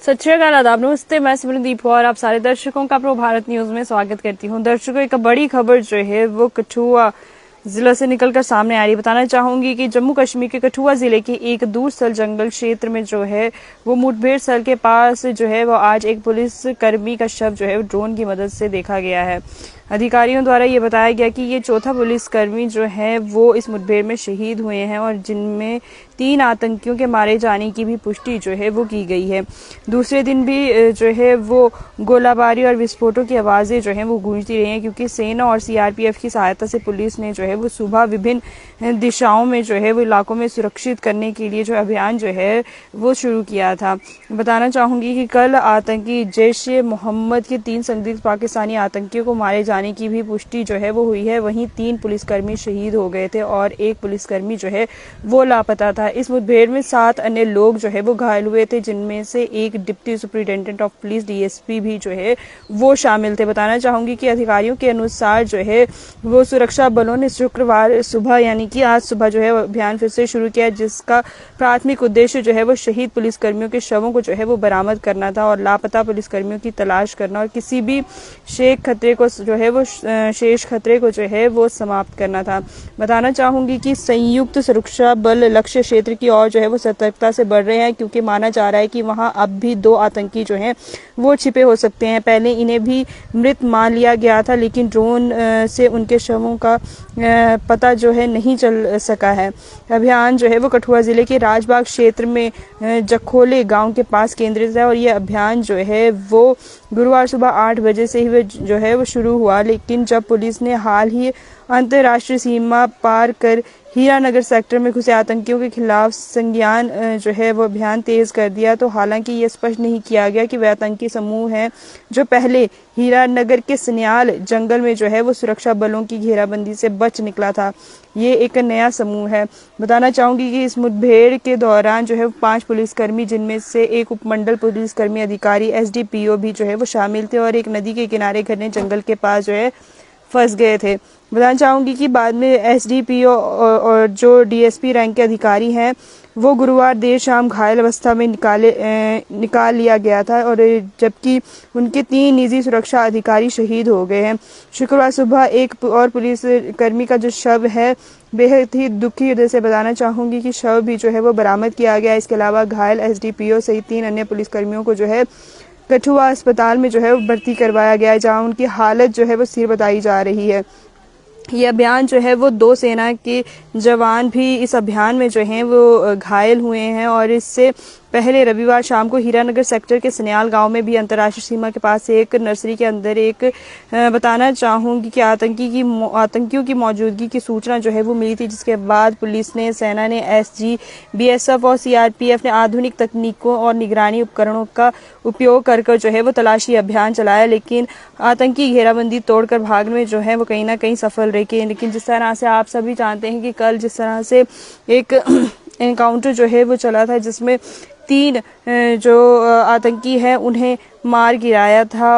सत श्री अकाल, आदाब, नमस्ते। मैं सिमरनदीप और आप सारे दर्शकों का प्रो भारत न्यूज में स्वागत करती हूं। दर्शकों, एक बड़ी खबर जो है वो कठुआ जिला से निकलकर सामने आ रही है। बताना चाहूंगी कि जम्मू कश्मीर के कठुआ जिले के एक दूरस्थल जंगल क्षेत्र में जो है वो मुठभेड़ स्थल के पास जो है वो आज एक पुलिस कर्मी का शव जो है ड्रोन की मदद से देखा गया है। अधिकारियों द्वारा ये बताया गया कि ये चौथा पुलिसकर्मी जो है वो इस मुठभेड़ में शहीद हुए हैं और जिनमें 3 आतंकियों के मारे जाने की भी पुष्टि जो है वो की गई है। दूसरे दिन भी जो है वो गोलाबारी और विस्फोटों की आवाजें जो है वो गूंजती रही हैं, क्योंकि सेना और सीआरपीएफ की सहायता से पुलिस ने जो है वो सुबह विभिन्न दिशाओं में जो है वो इलाकों में सुरक्षित करने के लिए जो अभियान जो है वो शुरू किया था। बताना चाहूंगी कि कल आतंकी जैश ए मोहम्मद के 3 संदिग्ध पाकिस्तानी आतंकियों को मारे जाने की भी पुष्टि जो है वो हुई है। वहीं 3 पुलिसकर्मी शहीद हो गए थे और 1 पुलिसकर्मी जो है वो लापता था। इस मुठभेड़ में 7 अन्य लोग जो है वो घायल हुए थे, जिनमें से एक deputy superintendent of police DSP भी जो है वो शामिल थे। बताना चाहूंगी कि अधिकारियों के अनुसार जो है वो सुरक्षा बलों ने शुक्रवार सुबह यानी कि आज सुबह जो है अभियान फिर से शुरू किया, जिसका प्राथमिक उद्देश्य जो है वो शहीद पुलिसकर्मियों के शवों को जो है वो बरामद करना था और लापता पुलिसकर्मियों की तलाश करना और किसी भी शेष खतरे को जो है वो समाप्त करना था। बताना चाहूंगी कि संयुक्त सुरक्षा बल लक्ष्य क्षेत्र की ओर जो है वो सतर्कता से बढ़ रहे हैं, क्योंकि माना जा रहा है कि वहां अब भी 2 आतंकी जो हैं वो छिपे हो सकते हैं। पहले इन्हें भी मृत मान लिया गया था, लेकिन ड्रोन से उनके शवों का पता जो है नहीं चल सका है। अभियान जो है वो कठुआ जिले के राजबाग क्षेत्र में जखोले गांव के पास केंद्रित है और ये अभियान जो है वो गुरुवार सुबह 8 बजे से ही जो है वो शुरू हुआ, लेकिन जब पुलिस ने हाल ही अंतर्राष्ट्रीय सीमा पार कर हीरानगर सेक्टर में घुसे आतंकियों के खिलाफ संज्ञान जो है वो अभियान तेज कर दिया, तो हालांकि ये स्पष्ट नहीं किया गया कि वह आतंकी समूह है जो पहले हीरानगर के सन्याल जंगल में जो है वो सुरक्षा बलों की घेराबंदी से बच निकला था। ये एक नया समूह है। बताना चाहूंगी कि इस मुठभेड़ के दौरान जो है 5 पुलिसकर्मी, जिनमें से एक उपमंडल पुलिसकर्मी अधिकारी एसडीपीओ भी जो है वो शामिल थे और एक नदी के किनारे घने जंगल के पास जो है फंस गए थे। बताना चाहूंगी कि बाद में एसडीपीओ और जो डीएसपी रैंक के अधिकारी हैं वो गुरुवार देर शाम घायल अवस्था में निकाल लिया गया था और जबकि उनके 3 निजी सुरक्षा अधिकारी शहीद हो गए हैं। शुक्रवार सुबह एक और पुलिस कर्मी का जो शव है बेहद ही दुखी हृदय से बताना चाहूंगी कि शव भी जो है वो बरामद किया गया। इसके अलावा घायल एसडीपीओ सहित 3 अन्य पुलिसकर्मियों को जो है कठुआ अस्पताल में जो है भर्ती करवाया गया है, जहां उनकी हालत जो है वो स्थिर बताई जा रही है। ये अभियान जो है वो 2 सेना के जवान भी इस अभियान में जो हैं वो घायल हुए हैं और इससे पहले रविवार शाम को हीरानगर सेक्टर के सन्याल गांव में भी अंतर्राष्ट्रीय सीमा के पास एक नर्सरी के अंदर एक बताना चाहूंगी कि आतंकियों की मौजूदगी की सूचना जो है वो मिली थी, जिसके बाद पुलिस ने, सेना ने, एसजी, बीएसएफ और सीआरपीएफ ने आधुनिक तकनीकों और निगरानी उपकरणों का उपयोग कर जो है वो तलाशी अभियान चलाया, लेकिन आतंकी घेराबंदी तोड़कर भागने में जो है वो कहीं ना कहीं सफल रहे। लेकिन जिस तरह से आप सभी जानते हैं कि कल जिस तरह से एक एनकाउंटर जो है वो चला था, जिसमें 3 जो आतंकी हैं उन्हें मार गिराया था।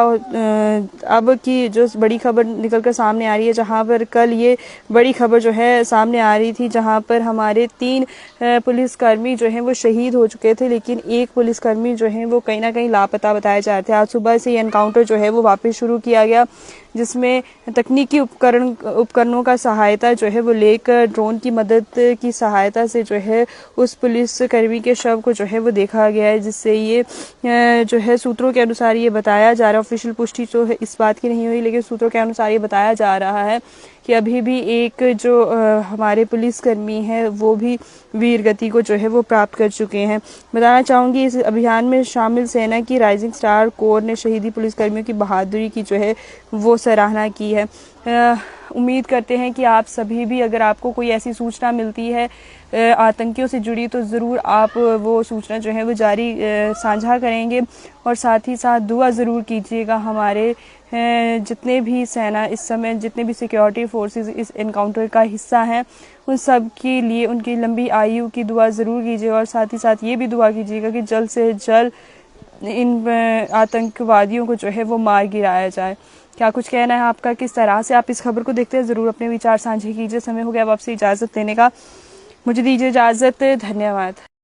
अब की जो बड़ी खबर निकलकर सामने आ रही है, जहां पर कल ये बड़ी खबर जो है सामने आ रही थी, जहां पर हमारे 3 पुलिसकर्मी जो हैं वो शहीद हो चुके थे, लेकिन 1 पुलिसकर्मी जो है वो कहीं ना कहीं लापता बताए जा रहे थे। आज सुबह से ये एनकाउंटर जो है वो वापस शुरू किया गया, जिसमें तकनीकी उपकरणों का सहायता जो है वो लेकर ड्रोन की मदद की सहायता से जो है उस पुलिसकर्मी के शव को जो है वो देखा गया है, जिससे ये जो है सूत्रों के अनुसार ये बताया जा रहा है, ऑफिशियल पुष्टि तो है इस बात की नहीं हुई, लेकिन सूत्रों के अनुसार ये बताया जा रहा है कि अभी भी एक जो हमारे पुलिसकर्मी हैं वो भी वीर गति को जो है वो प्राप्त कर चुके हैं। बताना चाहूंगी इस अभियान में शामिल सेना की राइजिंग स्टार कोर ने शहीदी पुलिसकर्मियों की बहादुरी की जो है वो सराहना की है। उम्मीद करते हैं कि आप सभी भी, अगर आपको कोई ऐसी सूचना मिलती है आतंकियों से जुड़ी, तो ज़रूर आप वो सूचना जो है वो जारी साझा करेंगे और साथ ही साथ दुआ ज़रूर कीजिएगा हमारे जितने भी सेना इस समय, जितने भी सिक्योरिटी फोर्सेस इस एनकाउंटर का हिस्सा हैं, उन सब के लिए उनकी लंबी आयु की दुआ ज़रूर कीजिएगा और साथ ही साथ ये भी दुआ कीजिएगा कि जल्द से जल्द इन आतंकवादियों को जो है वो मार गिराया जाए। क्या कुछ कहना है आपका, किस तरह से आप इस खबर को देखते हैं, ज़रूर अपने विचार साझा कीजिए। समय हो गया अब आपसे इजाज़त लेने का, मुझे दीजिए इजाज़त, धन्यवाद।